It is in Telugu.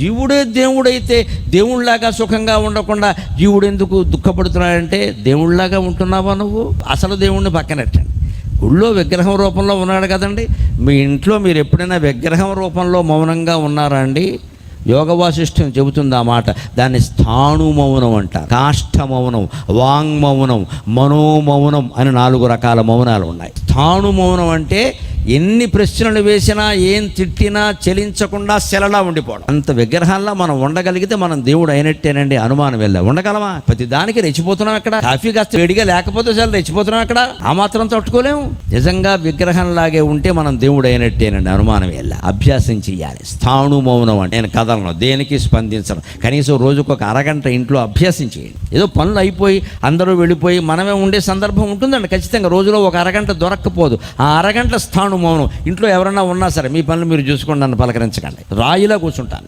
జీవుడే దేవుడైతే దేవుళ్ళలాగా సుఖంగా ఉండకుండా జీవుడు ఎందుకు దుఃఖపడుతున్నాడంటే దేవుళ్ళలాగా ఉంటున్నావా నువ్వు? అసలు దేవుణ్ణి పక్కనెట్టండి. గుళ్ళో విగ్రహం రూపంలో ఉన్నాడు కదండి. మీ ఇంట్లో మీరు ఎప్పుడైనా విగ్రహం రూపంలో మౌనంగా ఉన్నారా అండి? యోగ వాసిష్టం చెబుతుంది ఆ మాట. దాన్ని స్థాణు మౌనం అంటారు, కాష్ఠ మౌనం, వాంగ్మౌనం, మనోమౌనం అని 4 రకాల మౌనాలు ఉన్నాయి. స్థాణు మౌనం అంటే ఎన్ని ప్రశ్నలు వేసినా ఏం తిట్టినా చలించకుండా శిలలా ఉండిపోవడం. అంత విగ్రహాల్లో మనం ఉండగలిగితే మనం దేవుడు అయినట్టేనండి. అనుమానం వెళ్ళా ఉండగలమా? ప్రతి దానికి రెచ్చిపోతున్నాం. అక్కడ కాఫీ కాస్త వేడిగా లేకపోతే చాలా రెచ్చిపోతున్నాం. అక్కడ ఆ మాత్రం తట్టుకోలేము. నిజంగా విగ్రహంలాగే ఉంటే మనం దేవుడు అయినట్టేనండి. అనుమానం వెళ్ళా. అభ్యాసం చెయ్యాలి. స్థాణు మౌనం అంటే నేను కదలను, దేనికి స్పందించను. కనీసం రోజుకు 1 అరగంట ఇంట్లో అభ్యాసం చేయండి. ఏదో పనులు అయిపోయి అందరూ వెళ్ళిపోయి మనమే ఉండే సందర్భం ఉంటుందండి. ఖచ్చితంగా రోజులో 1 అరగంట దొరక్కపోదు. ఆ అరగంట స్థాణు మౌనం. ఇంట్లో ఎవరైనా ఉన్నా సరే మీ పనులు మీరు చూసుకోండి, నన్ను పలకరించకండి. రాయిలా కూర్చుంటాను.